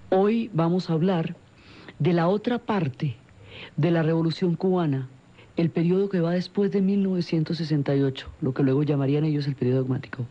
Hoy vamos a hablar de la otra parte de la Revolución Cubana, el periodo que va después de 1968, lo que luego llamarían ellos el periodo dogmático.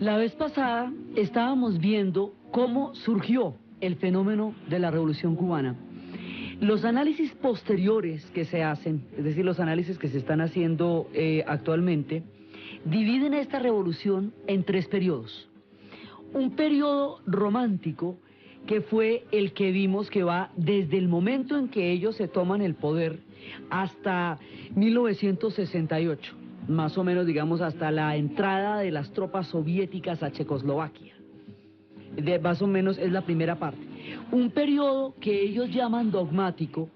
La vez pasada estábamos viendo cómo surgió el fenómeno de la Revolución Cubana. Los análisis posteriores que se hacen, es decir, los análisis que se están haciendo actualmente, dividen esta revolución en tres periodos. Un periodo romántico, que fue el que vimos que va desde el momento en que ellos se toman el poder hasta 1968. Más o menos, digamos, hasta la entrada de las tropas soviéticas a Checoslovaquia. Más o menos es la primera parte. Un periodo que ellos llaman dogmático,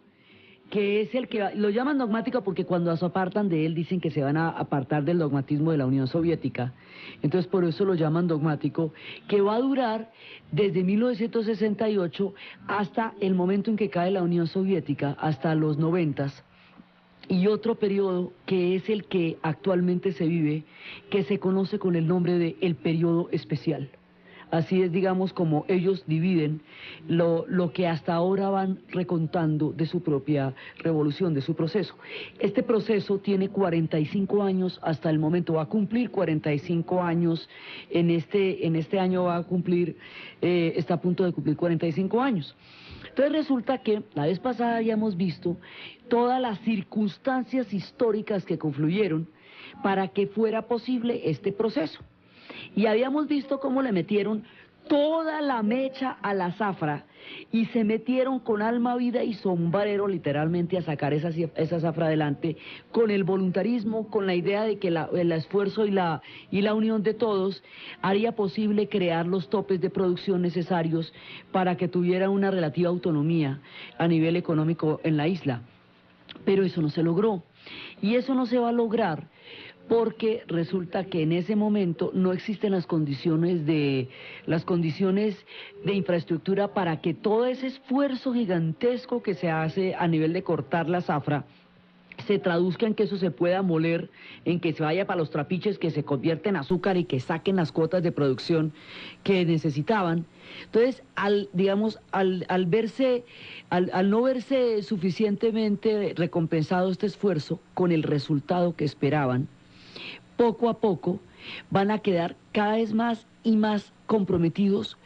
que es el que lo llaman dogmático porque cuando se apartan de él dicen que se van a apartar del dogmatismo de la Unión Soviética. Entonces por eso lo llaman dogmático, que va a durar desde 1968 hasta el momento en que cae la Unión Soviética, hasta los 90s. Y otro periodo que es el que actualmente se vive, que se conoce con el nombre de el periodo especial. Así es, digamos, como ellos dividen lo que hasta ahora van recontando de su propia revolución, de su proceso. Este proceso tiene 45 años hasta el momento, va a cumplir 45 años, en este año va a cumplir, está a punto de cumplir 45 años. Entonces resulta que la vez pasada habíamos visto todas las circunstancias históricas que confluyeron para que fuera posible este proceso. Y habíamos visto cómo le metieron toda la mecha a la zafra y se metieron con alma, vida y sombrero literalmente a sacar esa zafra adelante, con el voluntarismo, con la idea de que el esfuerzo y la unión de todos haría posible crear los topes de producción necesarios para que tuviera una relativa autonomía a nivel económico en la isla. Pero eso no se logró, y eso no se va a lograr porque resulta que en ese momento no existen las condiciones de infraestructura para que todo ese esfuerzo gigantesco que se hace a nivel de cortar la zafra se traduzca en que eso se pueda moler, en que se vaya para los trapiches, que se convierta en azúcar y que saquen las cuotas de producción que necesitaban. Entonces, al no verse suficientemente recompensado este esfuerzo con el resultado que esperaban, poco a poco van a quedar cada vez más y más comprometidos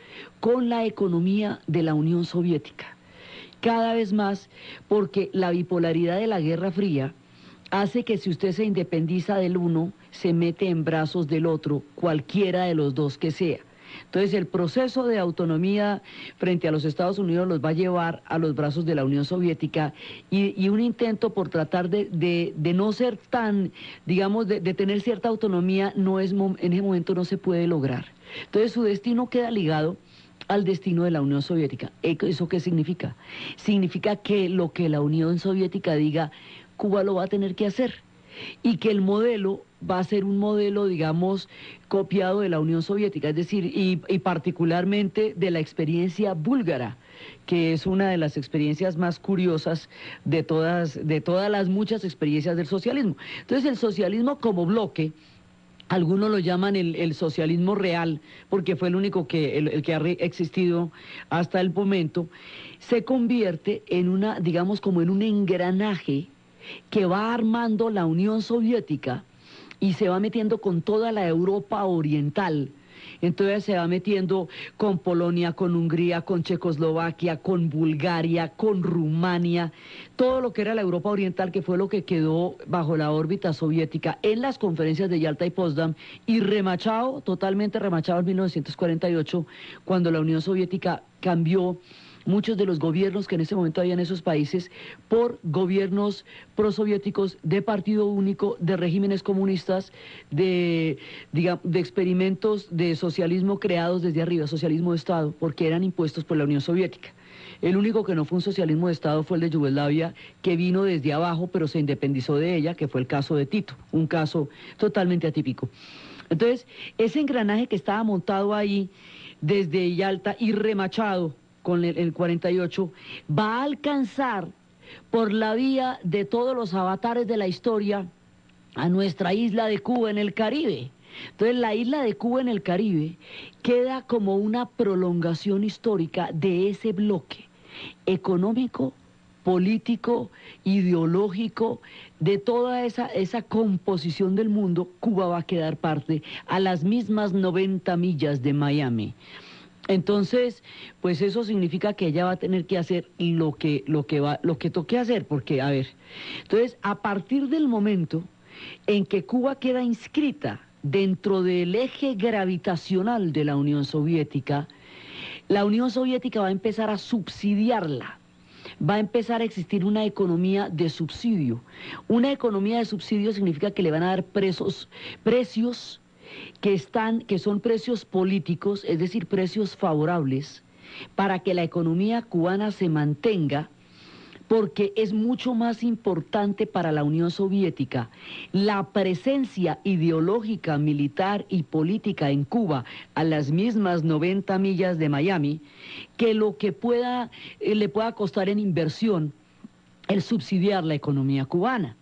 con la economía de la Unión Soviética. Cada vez más, porque la bipolaridad de la Guerra Fría hace que si usted se independiza del uno, se mete en brazos del otro, cualquiera de los dos que sea. Entonces el proceso de autonomía frente a los Estados Unidos los va a llevar a los brazos de la Unión Soviética y un intento por tratar de no ser tan, digamos, de tener cierta autonomía, en ese momento no se puede lograr. Entonces su destino queda ligado al destino de la Unión Soviética. ¿Eso qué significa? Significa que lo que la Unión Soviética diga, Cuba lo va a tener que hacer, y que el modelo va a ser un modelo, digamos, copiado de la Unión Soviética, es decir, y particularmente de la experiencia búlgara, que es una de las experiencias más curiosas de todas las muchas experiencias del socialismo. Entonces el socialismo como bloque Algunos lo llaman el socialismo real, porque fue el único que, el que ha existido hasta el momento, se convierte en una, digamos, como en un engranaje que va armando la Unión Soviética y se va metiendo con toda la Europa oriental. Entonces se va metiendo con Polonia, con Hungría, con Checoslovaquia, con Bulgaria, con Rumania, todo lo que era la Europa Oriental, que fue lo que quedó bajo la órbita soviética en las conferencias de Yalta y Potsdam, y remachado, totalmente remachado en 1948, cuando la Unión Soviética cambió muchos de los gobiernos que en ese momento había en esos países por gobiernos prosoviéticos de partido único, de regímenes comunistas, de experimentos de socialismo creados desde arriba, socialismo de Estado, porque eran impuestos por la Unión Soviética. El único que no fue un socialismo de Estado fue el de Yugoslavia, que vino desde abajo, pero se independizó de ella, que fue el caso de Tito, un caso totalmente atípico. Entonces, ese engranaje que estaba montado ahí desde Yalta y remachado con el 48, va a alcanzar por la vía de todos los avatares de la historia a nuestra isla de Cuba en el Caribe. Entonces la isla de Cuba en el Caribe queda como una prolongación histórica de ese bloque económico, político, ideológico, de toda esa composición del mundo. Cuba va a quedar parte a las mismas 90 millas de Miami. Entonces, pues eso significa que ella va a tener que hacer lo que toque hacer, porque, a ver, entonces, a partir del momento en que Cuba queda inscrita dentro del eje gravitacional de la Unión Soviética, la Unión Soviética va a empezar a subsidiarla. Va a empezar a existir una economía de subsidio. Una economía de subsidio significa que le van a dar precios que son precios políticos, es decir, precios favorables, para que la economía cubana se mantenga, porque es mucho más importante para la Unión Soviética la presencia ideológica, militar y política en Cuba a las mismas 90 millas de Miami, que lo que le pueda costar en inversión el subsidiar la economía cubana.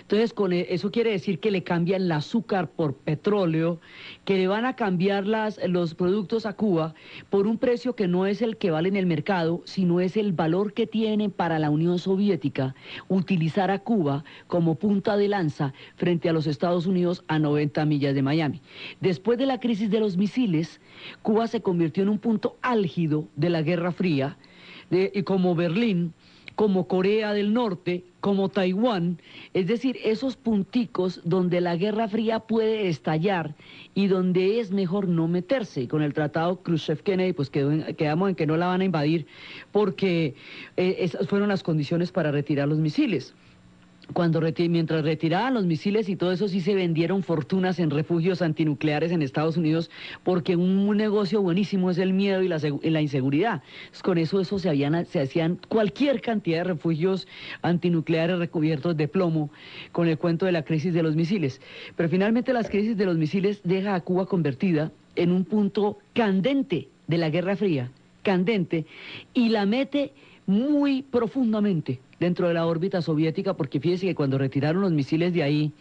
Entonces, eso quiere decir que le cambian el azúcar por petróleo, que le van a cambiar los productos a Cuba por un precio que no es el que vale en el mercado, sino es el valor que tiene para la Unión Soviética utilizar a Cuba como punta de lanza frente a los Estados Unidos a 90 millas de Miami. Después de la crisis de los misiles, Cuba se convirtió en un punto álgido de la Guerra Fría, como Berlín, como Corea del Norte, como Taiwán, es decir, esos punticos donde la Guerra Fría puede estallar y donde es mejor no meterse. Con el tratado Khrushchev-Kennedy, pues quedamos en que no la van a invadir porque esas fueron las condiciones para retirar los misiles. Mientras retiraban los misiles y todo eso, sí se vendieron fortunas en refugios antinucleares en Estados Unidos, porque un negocio buenísimo es el miedo y la inseguridad. Entonces, con eso se hacían cualquier cantidad de refugios antinucleares recubiertos de plomo, con el cuento de la crisis de los misiles. Pero finalmente la crisis de los misiles deja a Cuba convertida en un punto candente de la Guerra Fría, candente, y la mete muy profundamente dentro de la órbita soviética, porque fíjese que cuando retiraron los misiles de ahí,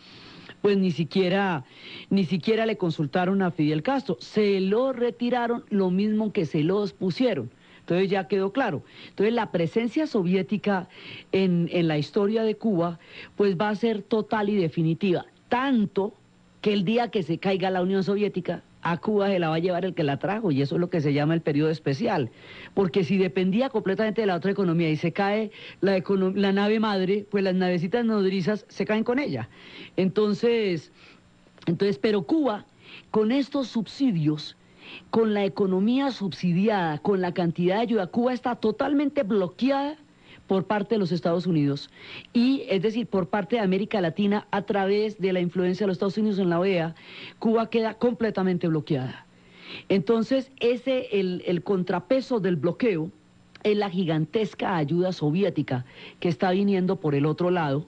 pues ni siquiera le consultaron a Fidel Castro, se lo retiraron lo mismo que se los pusieron. Entonces ya quedó claro. Entonces la presencia soviética en la historia de Cuba, pues va a ser total y definitiva, tanto que el día que se caiga la Unión Soviética, a Cuba se la va a llevar el que la trajo, y eso es lo que se llama el periodo especial, porque si dependía completamente de la otra economía y se cae la nave madre, pues las navecitas nodrizas se caen con ella. Entonces, pero Cuba, con estos subsidios, con la economía subsidiada, con la cantidad de ayuda, Cuba está totalmente bloqueada por parte de los Estados Unidos, y es decir, por parte de América Latina, a través de la influencia de los Estados Unidos en la OEA, Cuba queda completamente bloqueada. Entonces, el contrapeso del bloqueo es la gigantesca ayuda soviética que está viniendo por el otro lado,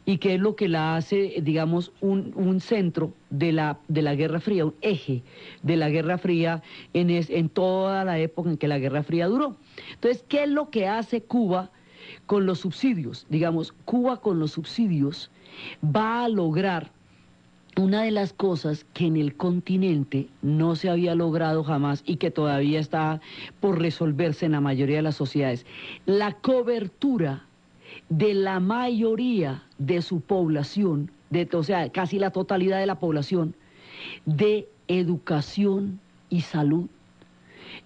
y que es lo que la hace, digamos, un centro de la Guerra Fría, un eje de la Guerra Fría en toda la época en que la Guerra Fría duró. Entonces, ¿qué es lo que hace Cuba con los subsidios? Digamos, Cuba con los subsidios va a lograr una de las cosas que en el continente no se había logrado jamás y que todavía está por resolverse en la mayoría de las sociedades, la cobertura de la mayoría de su población, o sea, casi la totalidad de la población, de educación y salud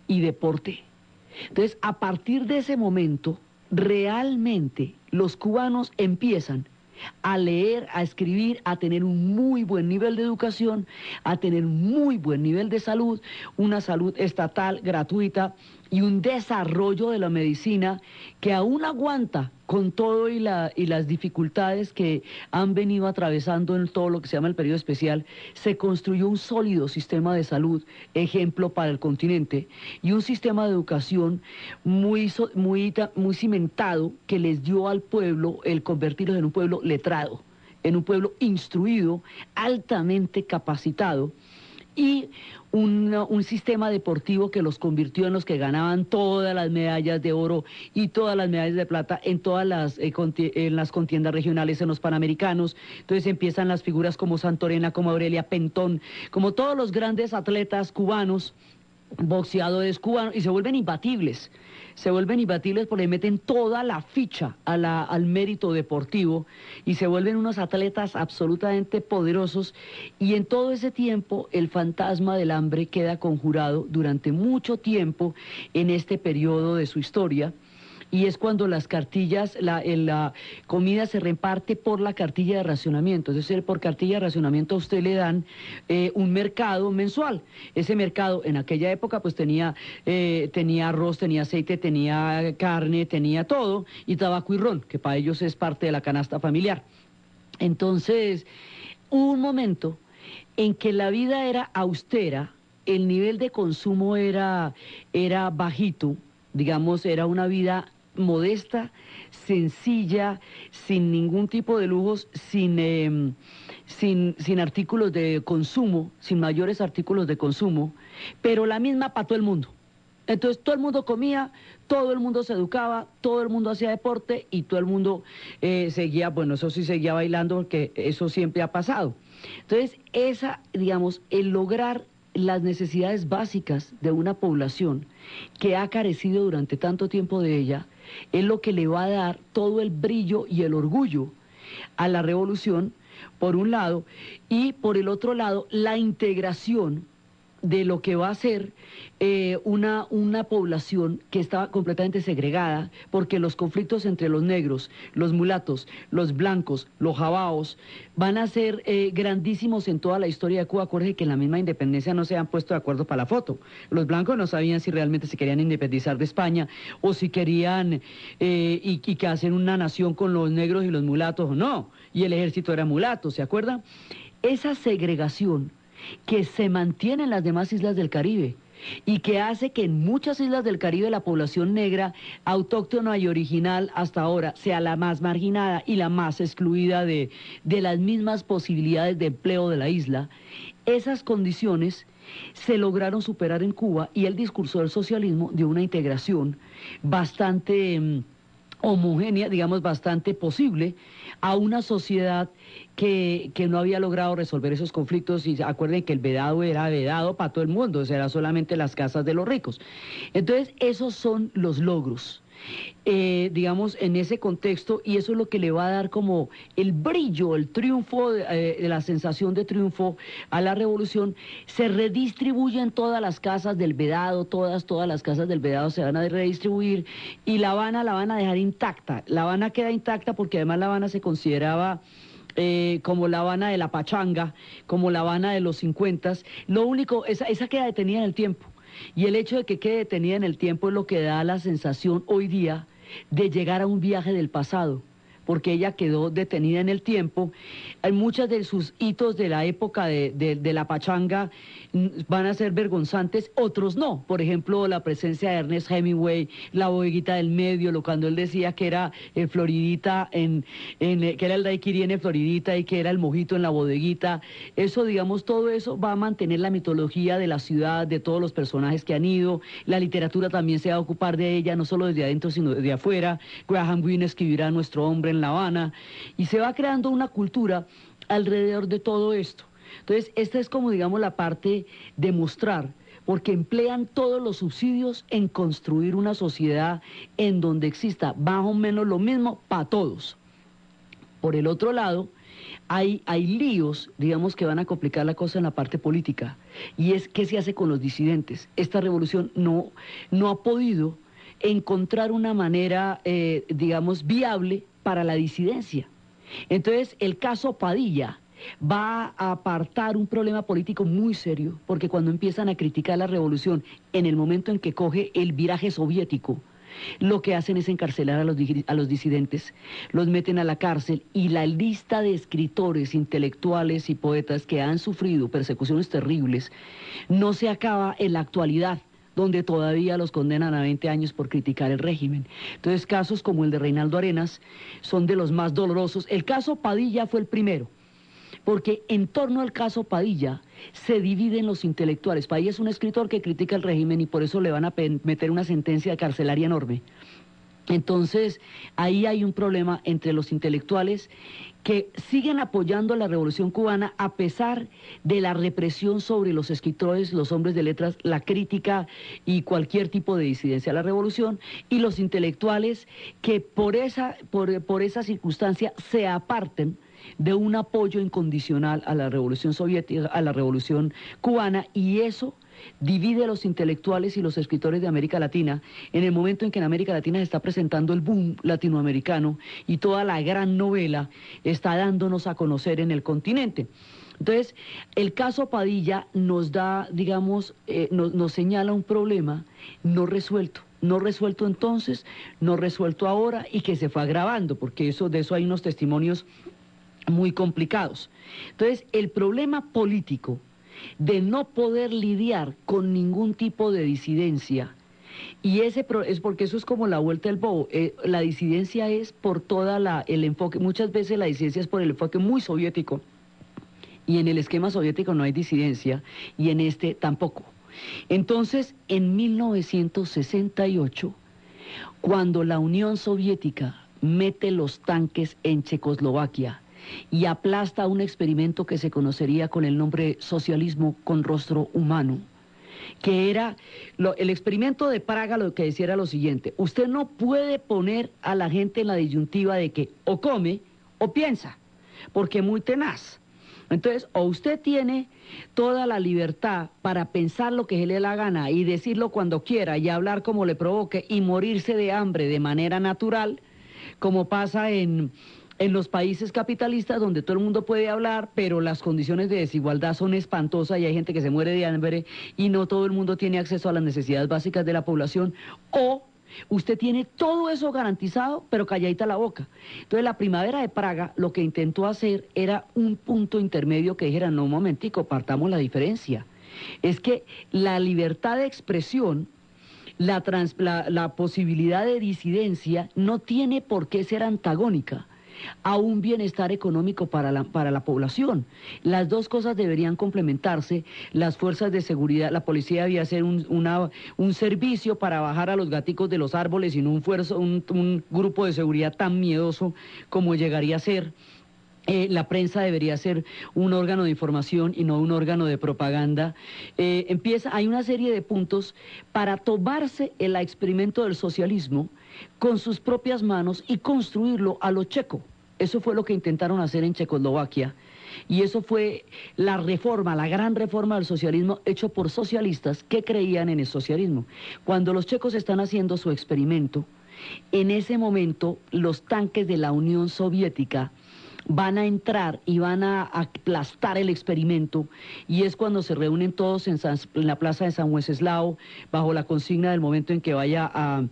y deporte. Entonces, a partir de ese momento, realmente los cubanos empiezan a leer, a escribir, a tener un muy buen nivel de educación, a tener un muy buen nivel de salud, una salud estatal, gratuita y un desarrollo de la medicina que aún aguanta con todo y las dificultades que han venido atravesando en todo lo que se llama el periodo especial. Se construyó un sólido sistema de salud, ejemplo para el continente, y un sistema de educación muy cimentado que les dio al pueblo el convertirlos en un pueblo letrado, en un pueblo instruido, altamente capacitado, y un sistema deportivo que los convirtió en los que ganaban todas las medallas de oro y todas las medallas de plata en todas en las contiendas regionales, en los Panamericanos. Entonces empiezan las figuras como Santorena, como Aurelia Pentón, como todos los grandes atletas cubanos, boxeadores cubanos, y se vuelven imbatibles porque le meten toda la ficha al mérito deportivo y se vuelven unos atletas absolutamente poderosos, y en todo ese tiempo el fantasma del hambre queda conjurado durante mucho tiempo en este periodo de su historia. Y es cuando las cartillas, la comida se reparte por la cartilla de racionamiento. Es decir, por cartilla de racionamiento a usted le dan un mercado mensual. Ese mercado en aquella época pues tenía arroz, tenía aceite, tenía carne, tenía todo, y tabaco y ron, que para ellos es parte de la canasta familiar. Entonces, hubo un momento en que la vida era austera, el nivel de consumo era bajito, digamos, era una vida modesta, sencilla, sin ningún tipo de lujos, sin artículos de consumo, sin mayores artículos de consumo, pero la misma para todo el mundo. Entonces todo el mundo comía, todo el mundo se educaba, todo el mundo hacía deporte y todo el mundo seguía, bueno, eso sí seguía bailando, porque eso siempre ha pasado. Entonces digamos, el lograr las necesidades básicas de una población que ha carecido durante tanto tiempo de ella, es lo que le va a dar todo el brillo y el orgullo a la revolución, por un lado, y por el otro lado, la integración de lo que va a ser una población que estaba completamente segregada, porque los conflictos entre los negros, los mulatos, los blancos, los jabaos, van a ser grandísimos en toda la historia de Cuba. Acuérdense que en la misma independencia no se han puesto de acuerdo para la foto. Los blancos no sabían si realmente se querían independizar de España, o si querían y que hacen una nación con los negros y los mulatos o no, y el ejército era mulato, ¿se acuerdan? Esa segregación que se mantiene en las demás islas del Caribe y que hace que en muchas islas del Caribe la población negra, autóctona y original hasta ahora, sea la más marginada y la más excluida de las mismas posibilidades de empleo de la isla. Esas condiciones se lograron superar en Cuba, y el discurso del socialismo dio una integración bastante homogénea, digamos, bastante posible a una sociedad que no había logrado resolver esos conflictos. Y acuerden que el vedado era vedado para todo el mundo, o sea, era solamente las casas de los ricos. Entonces, esos son los logros, digamos, en ese contexto, y eso es lo que le va a dar como el brillo, el triunfo, la sensación de triunfo a la revolución. Se redistribuyen todas las casas del vedado, todas las casas del vedado se van a redistribuir, y La Habana la van a dejar intacta. La Habana queda intacta porque además La Habana se consideraba como La Habana de la pachanga, como La Habana de los 50. Lo único, esa queda detenida en el tiempo. Y el hecho de que quede detenida en el tiempo es lo que da la sensación hoy día de llegar a un viaje del pasado, porque ella quedó detenida en el tiempo. Hay muchos de sus hitos de la época de la pachanga van a ser vergonzantes, otros no. Por ejemplo, la presencia de Ernest Hemingway, la bodeguita del medio, cuando él decía que era Floridita, que era el daiquiri en Floridita y que era el mojito en la bodeguita. Eso, digamos, todo eso va a mantener la mitología de la ciudad, de todos los personajes que han ido. La literatura también se va a ocupar de ella, no solo desde adentro, sino desde afuera. Graham Greene escribirá Nuestro hombre en La Habana, y se va creando una cultura alrededor de todo esto. Entonces, esta es como, digamos, la parte de mostrar, porque emplean todos los subsidios en construir una sociedad en donde exista más o menos lo mismo para todos. Por el otro lado, hay líos, digamos, que van a complicar la cosa en la parte política, y es qué se hace con los disidentes. Esta revolución no ha podido encontrar una manera, digamos, viable para la disidencia. Entonces, el caso Padilla va a apartar un problema político muy serio, porque cuando empiezan a criticar la revolución, en el momento en que coge el viraje soviético, lo que hacen es encarcelar a los disidentes, los meten a la cárcel, y la lista de escritores, intelectuales y poetas que han sufrido persecuciones terribles no se acaba en la actualidad, donde todavía los condenan a 20 años por criticar el régimen. Entonces, casos como el de Reinaldo Arenas son de los más dolorosos. El caso Padilla fue el primero, porque en torno al caso Padilla se dividen los intelectuales. Padilla es un escritor que critica el régimen y por eso le van a meter una sentencia carcelaria enorme. Entonces, ahí hay un problema entre los intelectuales que siguen apoyando la revolución cubana a pesar de la represión sobre los escritores, los hombres de letras, la crítica y cualquier tipo de disidencia a la revolución, y los intelectuales que por esa circunstancia se aparten de un apoyo incondicional a la revolución soviética, a la revolución cubana, y eso divide a los intelectuales y los escritores de América Latina en el momento en que en América Latina se está presentando el boom latinoamericano y toda la gran novela está dándonos a conocer en el continente. Entonces, el caso Padilla nos da, digamos, nos señala un problema no resuelto. No resuelto entonces, no resuelto ahora, y que se fue agravando, porque de eso hay unos testimonios muy complicados. Entonces, el problema político de no poder lidiar con ningún tipo de disidencia, y es porque eso es como la vuelta del bobo. La disidencia es por el enfoque, muchas veces la disidencia es por el enfoque muy soviético, y en el esquema soviético no hay disidencia, y en este tampoco. Entonces, en 1968, cuando la Unión Soviética mete los tanques en Checoslovaquia y aplasta un experimento que se conocería con el nombre socialismo con rostro humano, que era el experimento de Praga, lo que decía era lo siguiente: usted no puede poner a la gente en la disyuntiva de que o come o piensa, porque es muy tenaz. Entonces, o usted tiene toda la libertad para pensar lo que se le dé la gana y decirlo cuando quiera y hablar como le provoque y morirse de hambre de manera natural, como pasa en los países capitalistas, donde todo el mundo puede hablar, pero las condiciones de desigualdad son espantosas y hay gente que se muere de hambre y no todo el mundo tiene acceso a las necesidades básicas de la población. O usted tiene todo eso garantizado, pero calladita la boca. Entonces, la Primavera de Praga lo que intentó hacer era un punto intermedio que dijera: no, un momentico, partamos la diferencia. Es que la libertad de expresión, la posibilidad de disidencia no tiene por qué ser antagónica a un bienestar económico para la población. Las dos cosas deberían complementarse. Las fuerzas de seguridad, la policía debía hacer un servicio para bajar a los gaticos de los árboles y no un grupo de seguridad tan miedoso como llegaría a ser. La prensa debería ser un órgano de información y no un órgano de propaganda. Hay una serie de puntos para tomarse el experimento del socialismo con sus propias manos y construirlo a lo checo. Eso fue lo que intentaron hacer en Checoslovaquia, y eso fue la reforma, la gran reforma del socialismo hecho por socialistas que creían en el socialismo. Cuando los checos están haciendo su experimento, en ese momento los tanques de la Unión Soviética van a entrar y van a aplastar el experimento, y es cuando se reúnen todos en la plaza de San Wenceslao bajo la consigna del momento en que vaya a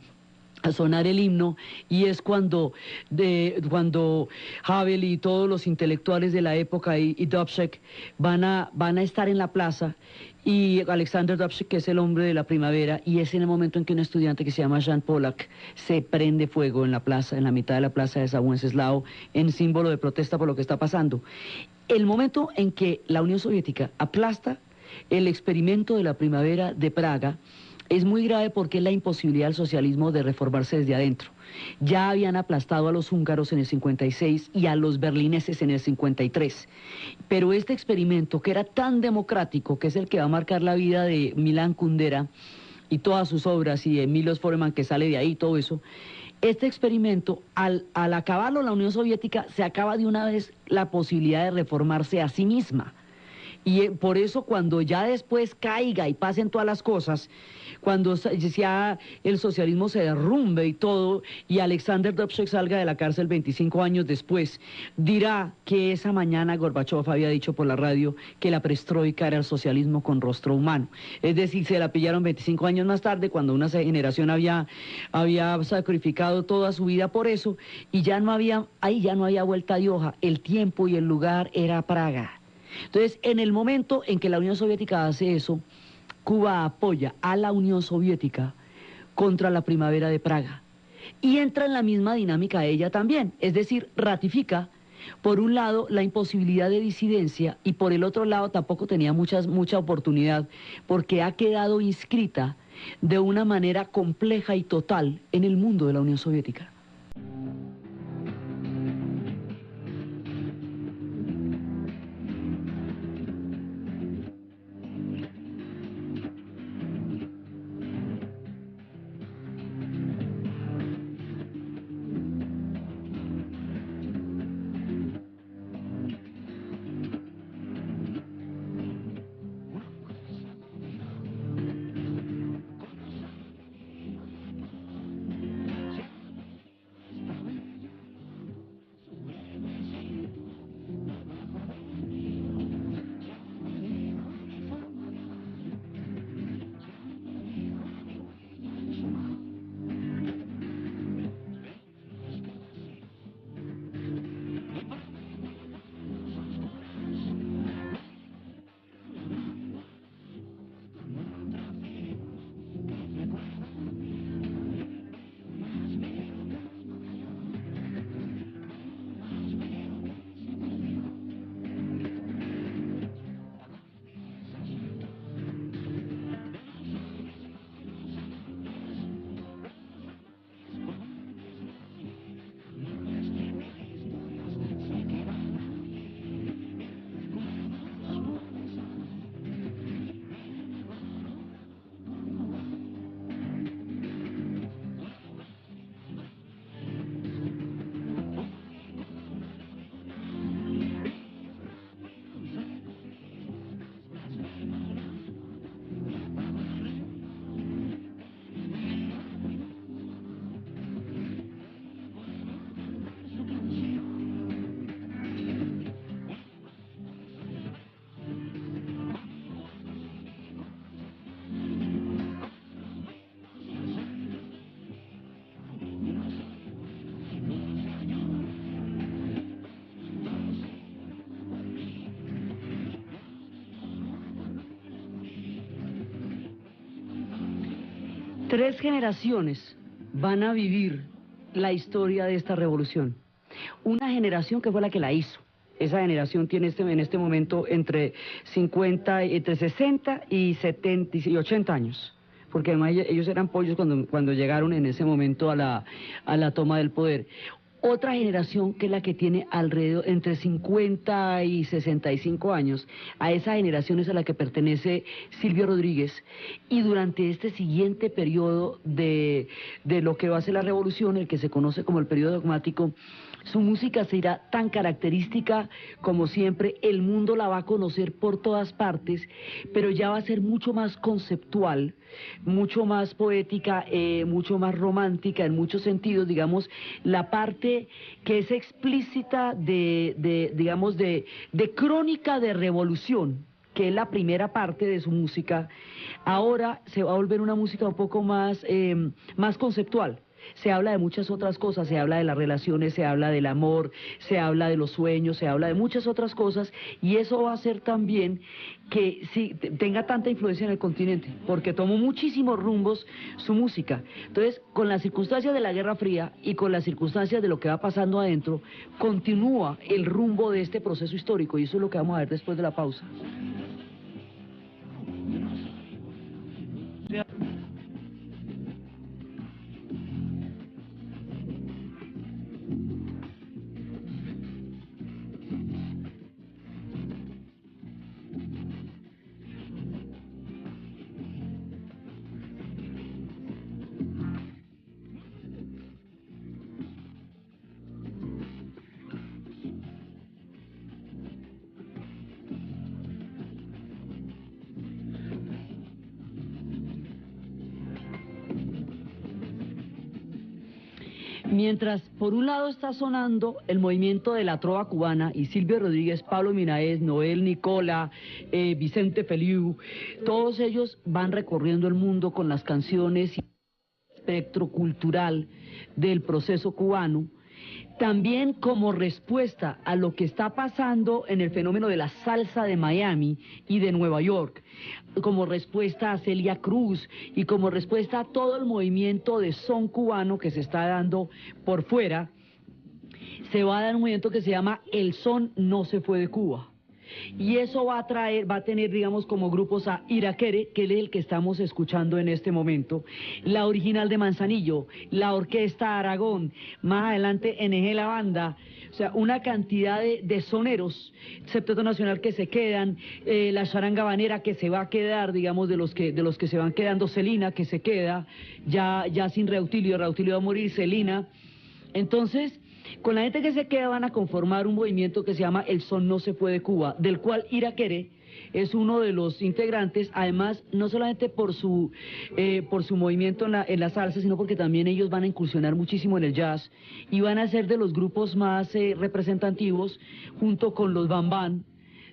sonar el himno, y es cuando Havel y todos los intelectuales de la época y Dubček van a estar en la plaza, y Alexander Dubček, que es el hombre de la primavera, y es en el momento en que un estudiante que se llama Jan Polak se prende fuego en la plaza, en la mitad de la plaza de San Wenceslao, en símbolo de protesta por lo que está pasando. El momento en que la Unión Soviética aplasta el experimento de la Primavera de Praga Es muy grave porque es la imposibilidad del socialismo de reformarse desde adentro. Ya habían aplastado a los húngaros en el 56 y a los berlineses en el 53. Pero este experimento, que era tan democrático, que es el que va a marcar la vida de Milan Kundera y todas sus obras, y de Milos Forman, que sale de ahí, todo eso, este experimento, al acabarlo la Unión Soviética, se acaba de una vez la posibilidad de reformarse a sí misma. Y por eso cuando ya después caiga y pasen todas las cosas, cuando ya el socialismo se derrumbe y todo, y Alexander Dubček salga de la cárcel 25 años después, dirá que esa mañana Gorbachov había dicho por la radio que la perestroika era el socialismo con rostro humano. Es decir, se la pillaron 25 años más tarde, cuando una generación había sacrificado toda su vida por eso, y ahí ya no había vuelta de hoja. El tiempo y el lugar era Praga. Entonces, en el momento en que la Unión Soviética hace eso, Cuba apoya a la Unión Soviética contra la primavera de Praga. Y entra en la misma dinámica ella también, es decir, ratifica, por un lado, la imposibilidad de disidencia y por el otro lado tampoco tenía mucha oportunidad porque ha quedado inscrita de una manera compleja y total en el mundo de la Unión Soviética. Tres generaciones van a vivir la historia de esta revolución. Una generación que fue la que la hizo. Esa generación tiene en este momento entre 60 y 70 y 80 años. Porque además ellos eran pollos cuando llegaron en ese momento a la toma del poder. Otra generación que es la que tiene alrededor entre 50 y 65 años, a esa generación es a la que pertenece Silvio Rodríguez, y durante este siguiente periodo de lo que va a ser la revolución, el que se conoce como el periodo dogmático, su música será tan característica como siempre, el mundo la va a conocer por todas partes, pero ya va a ser mucho más conceptual, mucho más poética, mucho más romántica en muchos sentidos, digamos, la parte que es explícita digamos, de crónica de revolución, que es la primera parte de su música, ahora se va a volver una música un poco más conceptual. Se habla de muchas otras cosas, se habla de las relaciones, se habla del amor, se habla de los sueños, se habla de muchas otras cosas, y eso va a hacer también que sí, tenga tanta influencia en el continente, porque tomó muchísimos rumbos su música. Entonces, con las circunstancias de la Guerra Fría y con las circunstancias de lo que va pasando adentro, continúa el rumbo de este proceso histórico, y eso es lo que vamos a ver después de la pausa. Mientras por un lado está sonando el movimiento de la trova cubana y Silvio Rodríguez, Pablo Minaez, Noel Nicola, Vicente Feliu, todos ellos van recorriendo el mundo con las canciones y el espectro cultural del proceso cubano. También como respuesta a lo que está pasando en el fenómeno de la salsa de Miami y de Nueva York, como respuesta a Celia Cruz y como respuesta a todo el movimiento de son cubano que se está dando por fuera, se va a dar un movimiento que se llama El Son No Se Fue de Cuba. Y eso va a tener, digamos, como grupos a Iraquere, que es el que estamos escuchando en este momento, la original de Manzanillo, la Orquesta Aragón, más adelante NG La Banda, o sea, una cantidad de soneros, Septeto Nacional que se quedan, la charanga banera que se va a quedar, digamos, de los que se van quedando, Celina que se queda, ya sin Reutilio va a morir, Celina. Entonces, con la gente que se queda van a conformar un movimiento que se llama El Son No Se Fue de Cuba, del cual Iraquere es uno de los integrantes, además no solamente por su movimiento en la salsa, sino porque también ellos van a incursionar muchísimo en el jazz y van a ser de los grupos más representativos, junto con los Bambán,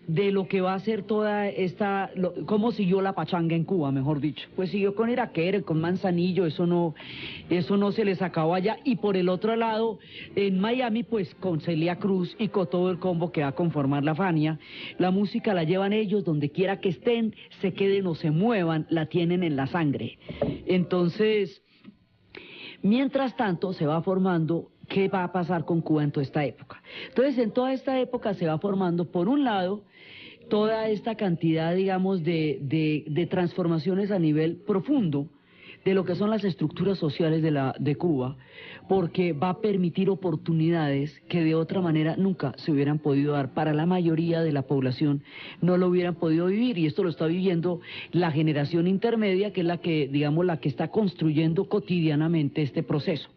de lo que va a ser toda esta, cómo siguió la pachanga en Cuba, mejor dicho. Pues siguió con Iraquere, con Manzanillo, eso no se les acabó allá. Y por el otro lado, en Miami, pues con Celia Cruz y con todo el combo que va a conformar la Fania, la música la llevan ellos, donde quiera que estén, se queden o se muevan, la tienen en la sangre. Entonces, mientras tanto, se va formando qué va a pasar con Cuba en toda esta época. Entonces, en toda esta época se va formando, por un lado, toda esta cantidad, digamos, de transformaciones a nivel profundo de lo que son las estructuras sociales de Cuba, porque va a permitir oportunidades que de otra manera nunca se hubieran podido dar. Para la mayoría de la población no lo hubieran podido vivir, y esto lo está viviendo la generación intermedia, que es la que, digamos, la que está construyendo cotidianamente este proceso.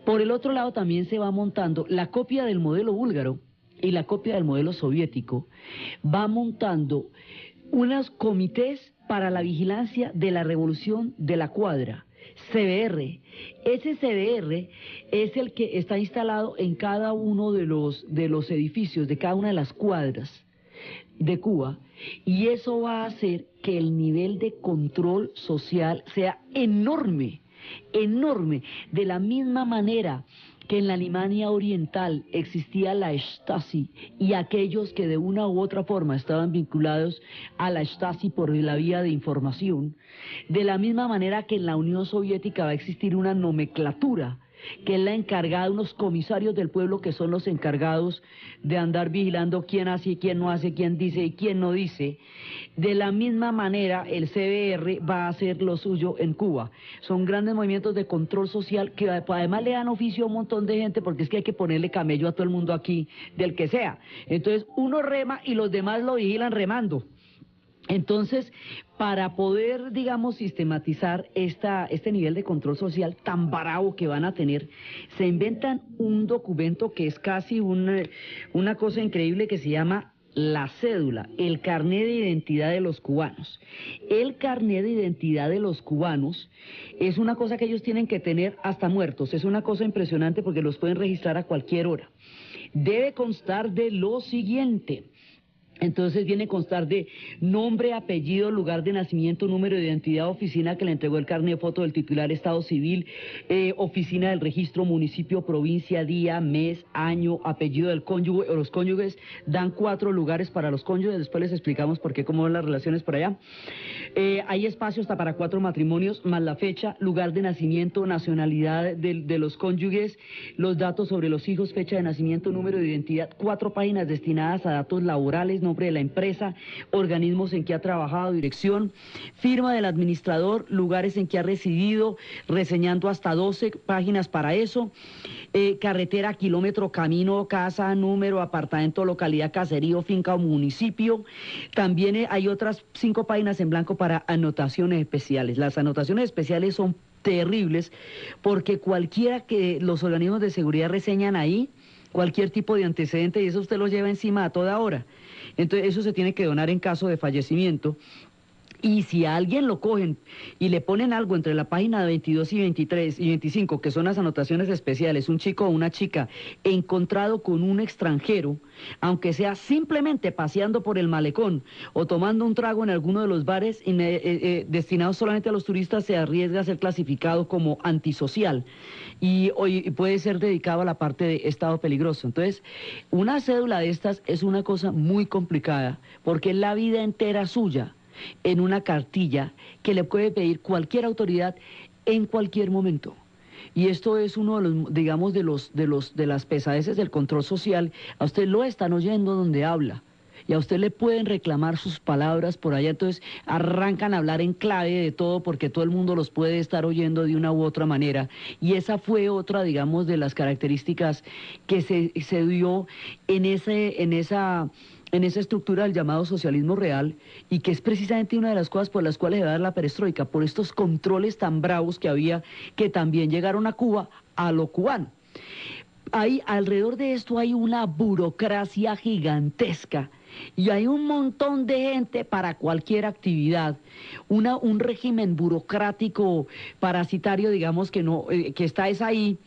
Por el otro lado también se va montando la copia del modelo búlgaro y la copia del modelo soviético, va montando unos comités para la vigilancia de la revolución de la cuadra, CBR. Ese CBR es el que está instalado en cada uno de los edificios, de cada una de las cuadras de Cuba, y eso va a hacer que el nivel de control social sea enorme, enorme, de la misma manera que en la Alemania Oriental existía la Stasi y aquellos que de una u otra forma estaban vinculados a la Stasi por la vía de información, de la misma manera que en la Unión Soviética va a existir una nomenclatura que es la encargada, unos comisarios del pueblo que son los encargados de andar vigilando quién hace y quién no hace, quién dice y quién no dice. De la misma manera el CBR va a hacer lo suyo en Cuba. Son grandes movimientos de control social que además le dan oficio a un montón de gente, porque es que hay que ponerle camello a todo el mundo aquí, del que sea. Entonces uno rema y los demás lo vigilan remando. Entonces, para poder, digamos, sistematizar este nivel de control social tan bravo que van a tener, se inventan un documento que es casi una cosa increíble, que se llama la cédula, el carnet de identidad de los cubanos. El carnet de identidad de los cubanos es una cosa que ellos tienen que tener hasta muertos. Es una cosa impresionante porque los pueden registrar a cualquier hora. Debe constar de lo siguiente. Entonces viene a constar de nombre, apellido, lugar de nacimiento, número de identidad, oficina que le entregó el carnet, foto del titular, estado civil, oficina del registro, municipio, provincia, día, mes, año, apellido del cónyuge o los cónyuges. Dan 4 lugares para los cónyuges, después les explicamos por qué, cómo van las relaciones por allá. Hay espacio hasta para 4 matrimonios, más la fecha, lugar de nacimiento, nacionalidad de los cónyuges, los datos sobre los hijos, fecha de nacimiento, número de identidad, 4 páginas destinadas a datos laborales, nombre de la empresa, organismos en que ha trabajado, dirección, firma del administrador, lugares en que ha residido, reseñando hasta 12 páginas para eso, carretera, kilómetro, camino, casa, número, apartamento, localidad, caserío, finca o municipio. También hay otras 5 páginas en blanco para anotaciones especiales. Las anotaciones especiales son terribles porque cualquiera que los organismos de seguridad reseñan ahí, cualquier tipo de antecedente, y eso usted lo lleva encima a toda hora. Entonces eso se tiene que donar en caso de fallecimiento. Y si a alguien lo cogen y le ponen algo entre la página 22 y 23 y 25, que son las anotaciones especiales, un chico o una chica encontrado con un extranjero, aunque sea simplemente paseando por el malecón o tomando un trago en alguno de los bares destinados solamente a los turistas, se arriesga a ser clasificado como antisocial y hoy puede ser dedicado a la parte de estado peligroso. Entonces, una cédula de estas es una cosa muy complicada porque es la vida entera suya en una cartilla que le puede pedir cualquier autoridad en cualquier momento. Y esto es uno de los, digamos, de las pesadeces del control social. A usted lo están oyendo donde habla. Y a usted le pueden reclamar sus palabras por allá, entonces arrancan a hablar en clave de todo porque todo el mundo los puede estar oyendo de una u otra manera. Y esa fue otra, digamos, de las características que se dio en esa estructura del llamado socialismo real, y que es precisamente una de las cosas por las cuales se va a dar la perestroika, por estos controles tan bravos que había, que también llegaron a Cuba, a lo cubano. Alrededor de esto hay una burocracia gigantesca y hay un montón de gente para cualquier actividad, un régimen burocrático parasitario, digamos, que está ahí.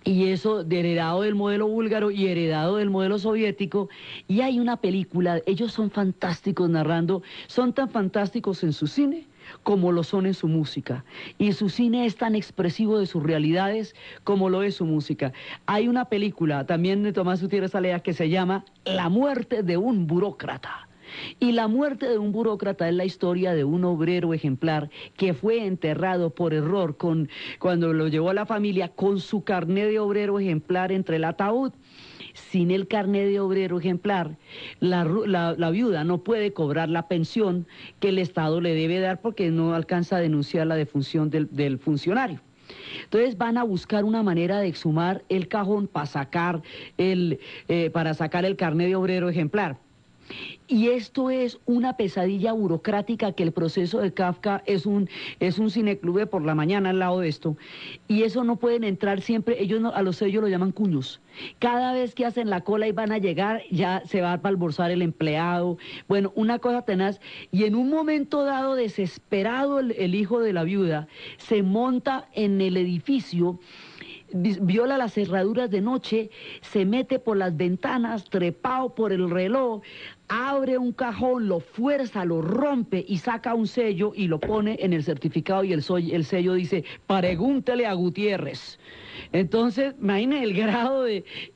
Y eso heredado del modelo búlgaro y heredado del modelo soviético. Y hay una película, ellos son fantásticos narrando, son tan fantásticos en su cine como lo son en su música. Y su cine es tan expresivo de sus realidades como lo es su música. Hay una película también de Tomás Gutiérrez Alea que se llama La muerte de un burócrata. Y la muerte de un burócrata es la historia de un obrero ejemplar que fue enterrado por error cuando lo llevó a la familia con su carné de obrero ejemplar entre el ataúd. Sin el carné de obrero ejemplar, la viuda no puede cobrar la pensión que el Estado le debe dar porque no alcanza a denunciar la defunción del funcionario. Entonces van a buscar una manera de exhumar el cajón para sacar el carné de obrero ejemplar. Y esto es una pesadilla burocrática que el proceso de Kafka es un cineclube por la mañana al lado de esto. Y eso no pueden entrar siempre, a los sellos lo llaman cuños. Cada vez que hacen la cola y van a llegar, ya se va a balborzar el empleado. Bueno, una cosa tenaz. Y en un momento dado, desesperado, el hijo de la viuda se monta en el edificio, viola las cerraduras de noche, se mete por las ventanas, trepado por el reloj, abre un cajón, lo fuerza, lo rompe y saca un sello y lo pone en el certificado, y el sello dice: pregúntele a Gutiérrez. Entonces, imagínense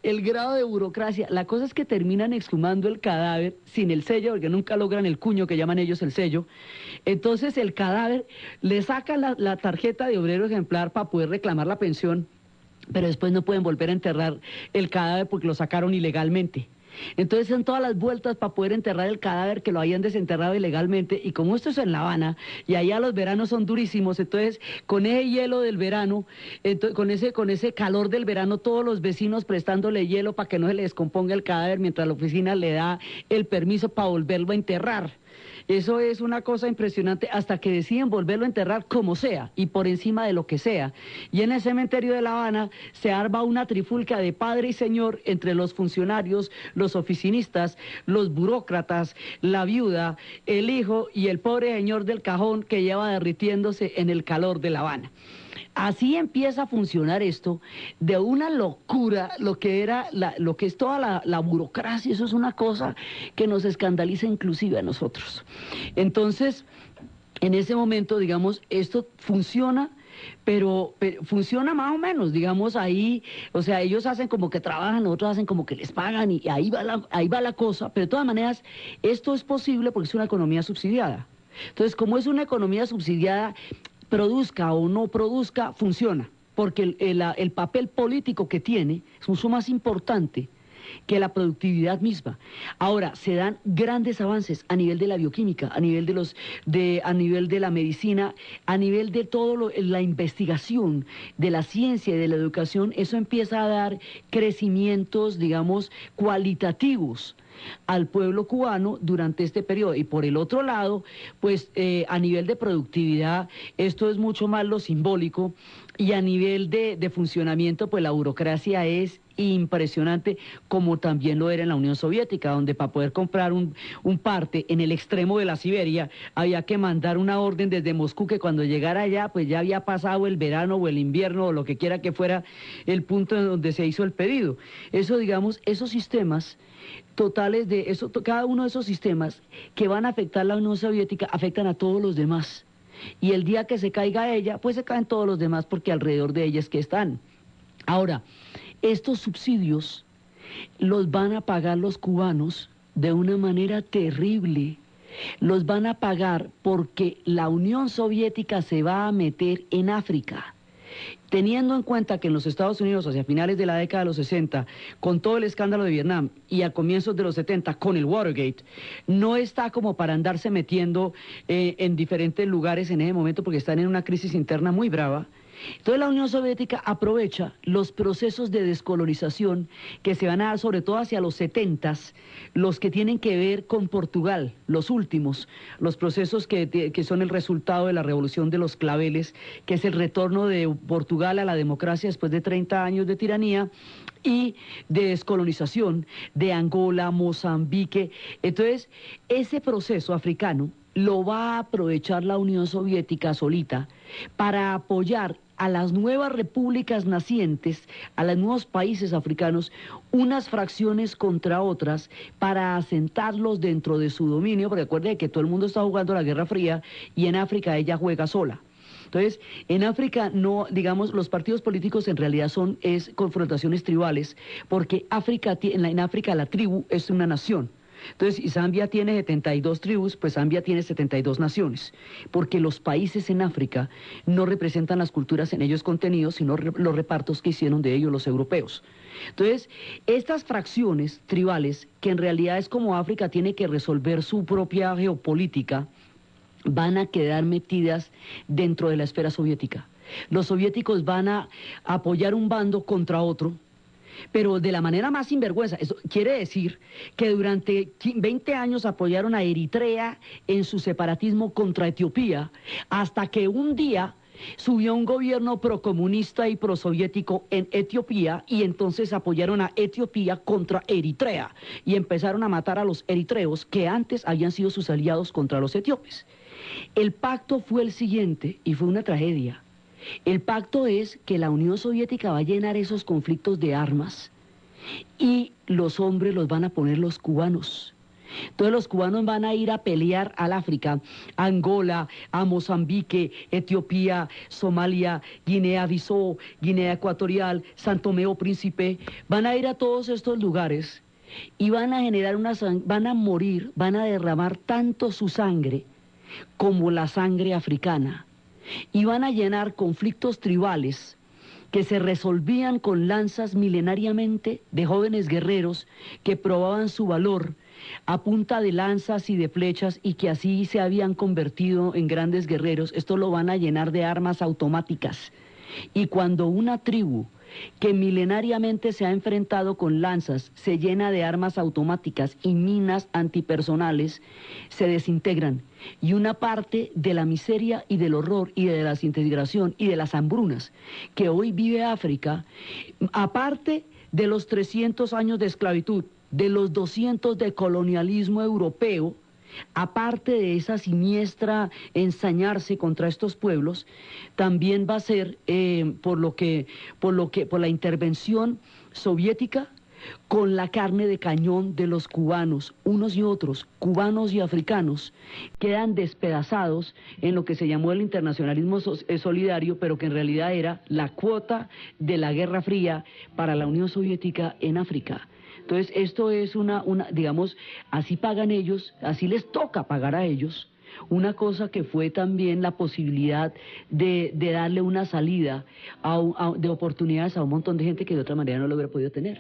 el grado de burocracia. La cosa es que terminan exhumando el cadáver sin el sello, porque nunca logran el cuño que llaman ellos el sello. Entonces el cadáver, le sacan la tarjeta de obrero ejemplar para poder reclamar la pensión, pero después no pueden volver a enterrar el cadáver porque lo sacaron ilegalmente. Entonces son todas las vueltas para poder enterrar el cadáver que lo habían desenterrado ilegalmente, y como esto es en La Habana y allá los veranos son durísimos, entonces con ese hielo del verano, con ese calor del verano, todos los vecinos prestándole hielo para que no se le descomponga el cadáver mientras la oficina le da el permiso para volverlo a enterrar. Eso es una cosa impresionante, hasta que deciden volverlo a enterrar como sea y por encima de lo que sea. Y en el cementerio de La Habana se arma una trifulca de padre y señor entre los funcionarios, los oficinistas, los burócratas, la viuda, el hijo y el pobre señor del cajón que lleva derritiéndose en el calor de La Habana. Así empieza a funcionar esto, de una locura, lo que es toda la burocracia. Eso es una cosa que nos escandaliza inclusive a nosotros. Entonces, en ese momento, digamos, esto funciona, pero funciona más o menos, digamos, ahí, o sea, ellos hacen como que trabajan, otros hacen como que les pagan, y ahí va la cosa, pero de todas maneras, esto es posible porque es una economía subsidiada. Entonces, como es una economía subsidiada, produzca o no produzca, funciona, porque el papel político que tiene es mucho más importante que la productividad misma. Ahora, se dan grandes avances a nivel de la bioquímica, a nivel a nivel de la medicina, a nivel de todo la investigación, de la ciencia y de la educación. Eso empieza a dar crecimientos, digamos, cualitativos al pueblo cubano durante este periodo. Y por el otro lado, pues a nivel de productividad, esto es mucho más lo simbólico, y a nivel de funcionamiento, pues la burocracia es impresionante, como también lo era en la Unión Soviética, donde para poder comprar un parte en el extremo de la Siberia, había que mandar una orden desde Moscú, que cuando llegara allá, pues ya había pasado el verano o el invierno, o lo que quiera que fuera el punto en donde se hizo el pedido. Eso, digamos, esos sistemas totales de eso, cada uno de esos sistemas que van a afectar la Unión Soviética, afectan a todos los demás. Y el día que se caiga ella, pues se caen todos los demás, porque alrededor de ella es que están. Ahora, estos subsidios los van a pagar los cubanos de una manera terrible. Los van a pagar porque la Unión Soviética se va a meter en África. Teniendo en cuenta que en los Estados Unidos, hacia finales de la década de los 60, con todo el escándalo de Vietnam, y a comienzos de los 70, con el Watergate, no está como para andarse metiendo en diferentes lugares en ese momento, porque están en una crisis interna muy brava. Entonces la Unión Soviética aprovecha los procesos de descolonización que se van a dar sobre todo hacia los 70s, los que tienen que ver con Portugal, los últimos, los procesos que son el resultado de la Revolución de los Claveles, que es el retorno de Portugal a la democracia después de 30 años de tiranía, y de descolonización de Angola, Mozambique. Entonces, ese proceso africano lo va a aprovechar la Unión Soviética solita para apoyar a las nuevas repúblicas nacientes, a los nuevos países africanos, unas fracciones contra otras, para asentarlos dentro de su dominio, porque recuerde que todo el mundo está jugando la Guerra Fría, y en África ella juega sola. Entonces, en África no, digamos, los partidos políticos en realidad es confrontaciones tribales, porque en África la tribu es una nación. Entonces, y Zambia tiene 72 tribus, pues Zambia tiene 72 naciones, porque los países en África no representan las culturas en ellos contenidos, sino los repartos que hicieron de ellos los europeos. Entonces, estas fracciones tribales, que en realidad es como África tiene que resolver su propia geopolítica, van a quedar metidas dentro de la esfera soviética. Los soviéticos van a apoyar un bando contra otro, pero de la manera más sinvergüenza. Eso quiere decir que durante 20 años apoyaron a Eritrea en su separatismo contra Etiopía, hasta que un día subió un gobierno procomunista y prosoviético en Etiopía, y entonces apoyaron a Etiopía contra Eritrea, y empezaron a matar a los eritreos que antes habían sido sus aliados contra los etíopes. El pacto fue el siguiente, y fue una tragedia. El pacto es que la Unión Soviética va a llenar esos conflictos de armas, y los hombres los van a poner los cubanos. Entonces los cubanos van a ir a pelear al África, a Angola, a Mozambique, Etiopía, Somalia, Guinea-Bissau, Guinea Ecuatorial, San Tomé o Príncipe. Van a ir a todos estos lugares y van a generar van a morir, van a derramar tanto su sangre como la sangre africana, y van a llenar conflictos tribales que se resolvían con lanzas milenariamente de jóvenes guerreros que probaban su valor a punta de lanzas y de flechas, y que así se habían convertido en grandes guerreros. Esto lo van a llenar de armas automáticas. Y cuando una tribu que milenariamente se ha enfrentado con lanzas se llena de armas automáticas y minas antipersonales, se desintegran. Y una parte de la miseria y del horror y de la desintegración y de las hambrunas que hoy vive África, aparte de los 300 años de esclavitud, de los 200 de colonialismo europeo, aparte de esa siniestra ensañarse contra estos pueblos, también va a ser por la intervención soviética con la carne de cañón de los cubanos. Unos y otros, cubanos y africanos, quedan despedazados en lo que se llamó el internacionalismo solidario, pero que en realidad era la cuota de la Guerra Fría para la Unión Soviética en África. Entonces, esto es digamos, así pagan ellos, así les toca pagar a ellos, una cosa que fue también la posibilidad de darle una salida de oportunidades a un montón de gente que de otra manera no lo hubiera podido tener.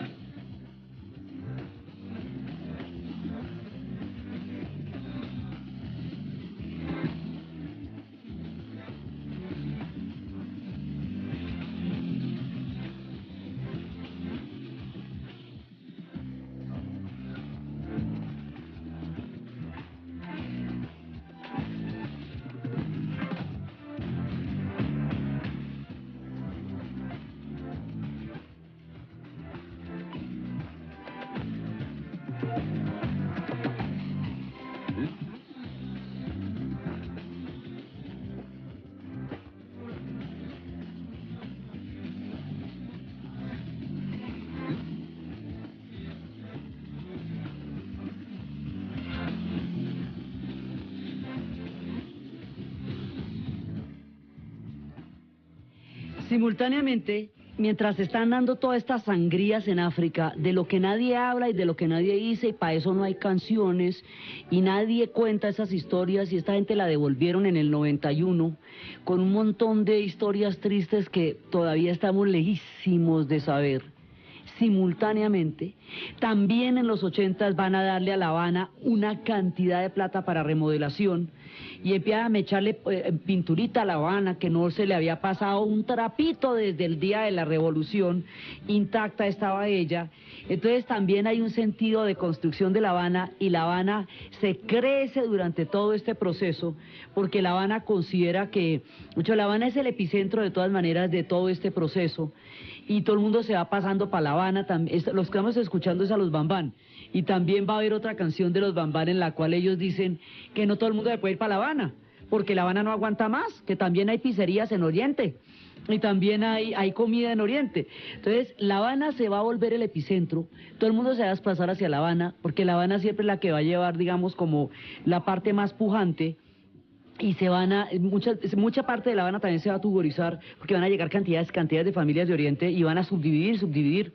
Simultáneamente, mientras están dando todas estas sangrías en África, de lo que nadie habla y de lo que nadie dice, y para eso no hay canciones, y nadie cuenta esas historias, y esta gente la devolvieron en el 91, con un montón de historias tristes que todavía estamos lejísimos de saber. Simultáneamente, también en los 80 van a darle a La Habana una cantidad de plata para remodelación y empiezan a echarle pinturita a La Habana, que no se le había pasado un trapito desde el día de la revolución, intacta estaba ella. Entonces también hay un sentido de construcción de La Habana, y La Habana se crece durante todo este proceso, porque La Habana considera que, La Habana es el epicentro de todas maneras de todo este proceso, y todo el mundo se va pasando para La Habana. Los que estamos escuchando es a los Bambán, y también va a haber otra canción de los Bambán en la cual ellos dicen que no todo el mundo se puede ir para La Habana, porque La Habana no aguanta más, que también hay pizzerías en Oriente, y también hay comida en Oriente. Entonces, La Habana se va a volver el epicentro, todo el mundo se va a desplazar hacia La Habana, porque La Habana siempre es la que va a llevar, digamos, como la parte más pujante, y mucha parte de La Habana también se va a tuborizar, porque van a llegar cantidades de familias de Oriente, y van a subdividir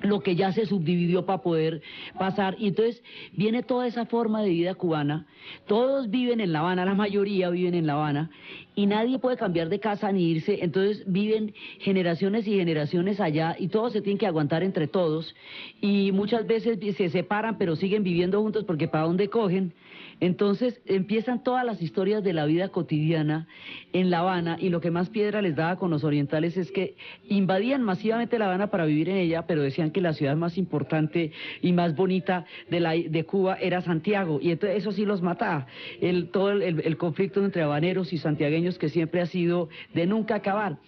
lo que ya se subdividió para poder pasar. Y entonces viene toda esa forma de vida cubana. Todos viven en La Habana, la mayoría viven en La Habana, y nadie puede cambiar de casa ni irse. Entonces viven generaciones y generaciones allá, y todos se tienen que aguantar entre todos, y muchas veces se separan pero siguen viviendo juntos, porque ¿para dónde cogen? Entonces empiezan todas las historias de la vida cotidiana en La Habana, y lo que más piedra les daba con los orientales es que invadían masivamente La Habana para vivir en ella, pero decían que la ciudad más importante y más bonita de Cuba era Santiago, y entonces eso sí los mataba. Todo el conflicto entre habaneros y santiagueños, que siempre ha sido de nunca acabar.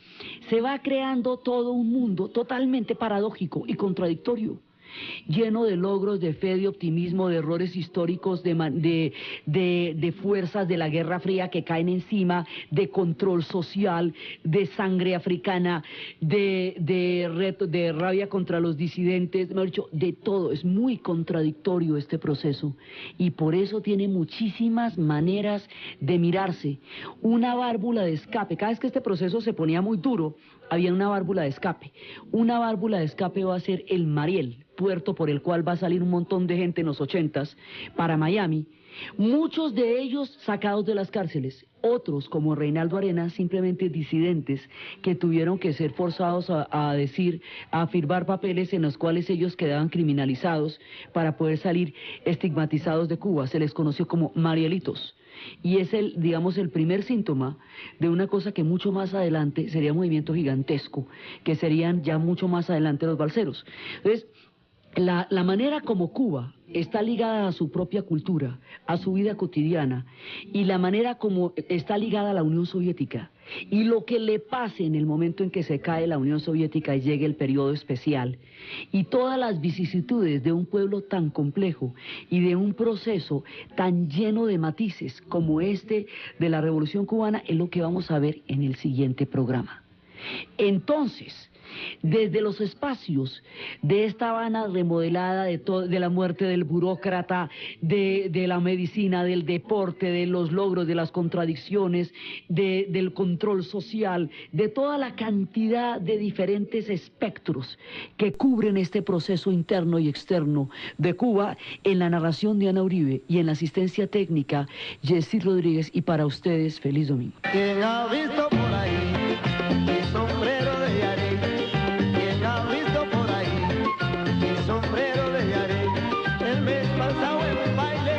Se va creando todo un mundo totalmente paradójico y contradictorio, lleno de logros, de fe, de optimismo, de errores históricos, de fuerzas de la Guerra Fría que caen encima, de control social, de sangre africana, de rabia contra los disidentes, mejor dicho, de todo. Es muy contradictorio este proceso, y por eso tiene muchísimas maneras de mirarse. Una válvula de escape, cada vez que este proceso se ponía muy duro, había una válvula de escape. Una válvula de escape va a ser el Mariel, puerto por el cual va a salir un montón de gente en los 80s para Miami, muchos de ellos sacados de las cárceles, otros como Reinaldo Arenas, simplemente disidentes que tuvieron que ser forzados a firmar papeles en los cuales ellos quedaban criminalizados para poder salir estigmatizados de Cuba. Se les conoció como Marielitos. Y es digamos, el primer síntoma de una cosa que mucho más adelante sería un movimiento gigantesco, que serían ya mucho más adelante los balseros. Entonces, la manera como Cuba está ligada a su propia cultura, a su vida cotidiana, y la manera como está ligada a la Unión Soviética, y lo que le pase en el momento en que se cae la Unión Soviética y llegue el periodo especial, y todas las vicisitudes de un pueblo tan complejo y de un proceso tan lleno de matices como este de la Revolución Cubana, es lo que vamos a ver en el siguiente programa. Entonces, desde los espacios de esta Habana remodelada, de la muerte del burócrata, de la medicina, del deporte, de los logros, de las contradicciones, del control social, de toda la cantidad de diferentes espectros que cubren este proceso interno y externo de Cuba, en la narración de Ana Uribe y en la asistencia técnica Jessy Rodríguez, y para ustedes, feliz domingo. ¿Quién ha visto por ahí mi sombrero de Yaré? ¿Quién ha visto por ahí mi sombrero de Yaré? El mes pasado en un baile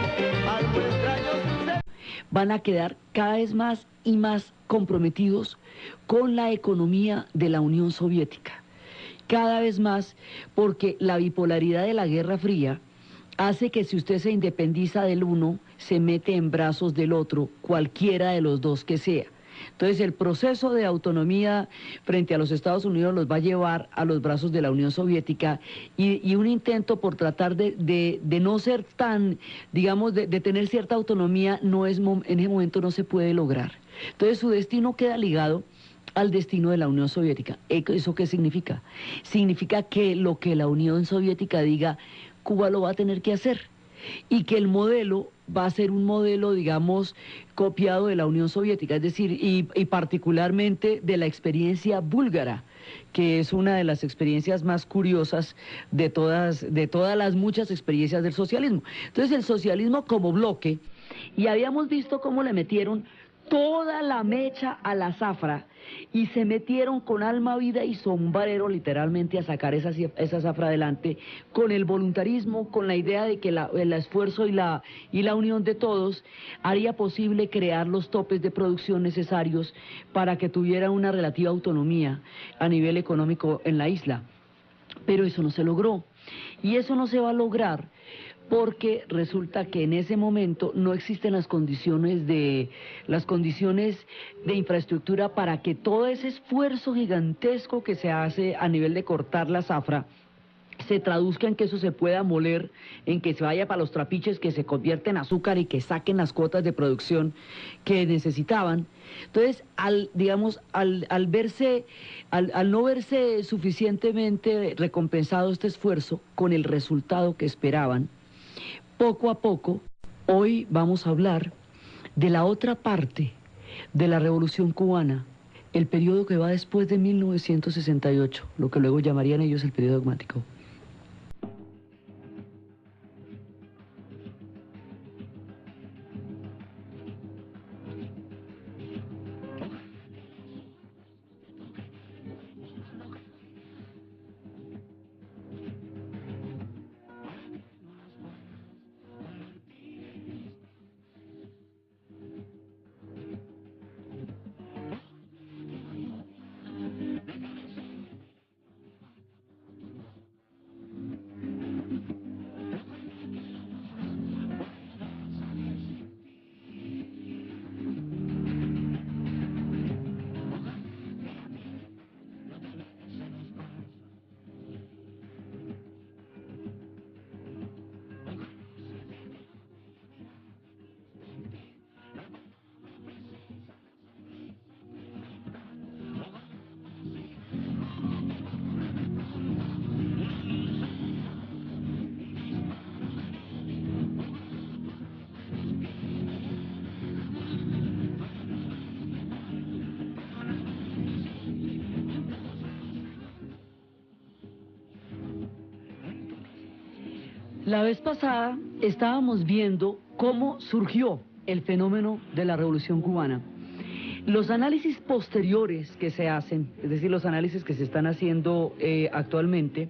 algo extraño sucedió. Van a quedar cada vez más y más comprometidos con la economía de la Unión Soviética. Cada vez más, porque la bipolaridad de la Guerra Fría hace que si usted se independiza del uno, se mete en brazos del otro, cualquiera de los dos que sea. Entonces el proceso de autonomía frente a los Estados Unidos los va a llevar a los brazos de la Unión Soviética, y un intento por tratar de no ser tan, digamos, de tener cierta autonomía, en ese momento no se puede lograr. Entonces su destino queda ligado al destino de la Unión Soviética. ¿Eso qué significa? Significa que lo que la Unión Soviética diga, Cuba lo va a tener que hacer. y que el modelo va a ser un modelo, digamos, copiado de la Unión Soviética, es decir, y particularmente de la experiencia búlgara, que es una de las experiencias más curiosas de todas las muchas experiencias del socialismo. Entonces, el socialismo como bloque, y habíamos visto cómo le metieron toda la mecha a la zafra y se metieron con alma, vida y sombrero literalmente a sacar esa zafra adelante con el voluntarismo, con la idea de que el esfuerzo y la unión de todos haría posible crear los topes de producción necesarios para que tuviera una relativa autonomía a nivel económico en la isla. Pero eso no se logró, y eso no se va a lograr porque resulta que en ese momento no existen las condiciones de infraestructura para que todo ese esfuerzo gigantesco que se hace a nivel de cortar la zafra se traduzca en que eso se pueda moler, en que se vaya para los trapiches, que se convierta en azúcar y que saquen las cuotas de producción que necesitaban. Entonces, al no verse suficientemente recompensado este esfuerzo con el resultado que esperaban, poco a poco, hoy vamos a hablar de la otra parte de la Revolución Cubana, el periodo que va después de 1968, lo que luego llamarían ellos el periodo dogmático. La vez pasada estábamos viendo cómo surgió el fenómeno de la Revolución Cubana. Los análisis posteriores que se hacen, es decir, los análisis que se están haciendo actualmente,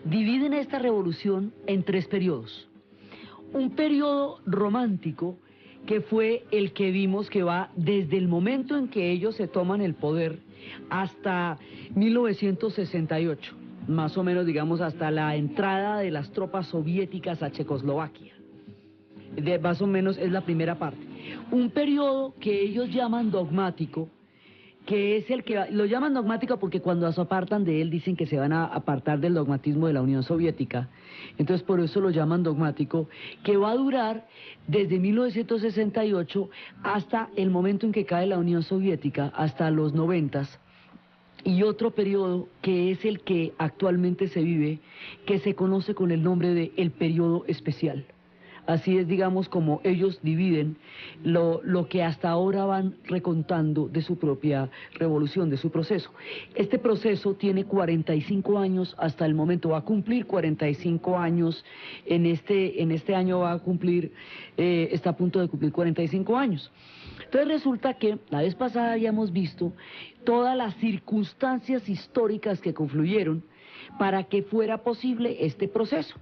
dividen esta revolución en tres periodos. Un periodo romántico, que fue el que vimos que va desde el momento en que ellos se toman el poder hasta 1968. Más o menos, digamos, hasta la entrada de las tropas soviéticas a Checoslovaquia. Más o menos es la primera parte. Un periodo que ellos llaman dogmático, que es el que lo llaman dogmático porque cuando se apartan de él dicen que se van a apartar del dogmatismo de la Unión Soviética. Entonces por eso lo llaman dogmático, que va a durar desde 1968 hasta el momento en que cae la Unión Soviética, hasta los 90s. Y otro periodo que es el que actualmente se vive, que se conoce con el nombre de el periodo especial. Así es, digamos, como ellos dividen lo que hasta ahora van recontando de su propia revolución, de su proceso. Este proceso tiene 45 años hasta el momento, va a cumplir 45 años, en este año va a cumplir, está a punto de cumplir 45 años. Entonces resulta que la vez pasada habíamos visto todas las circunstancias históricas que confluyeron para que fuera posible este proceso.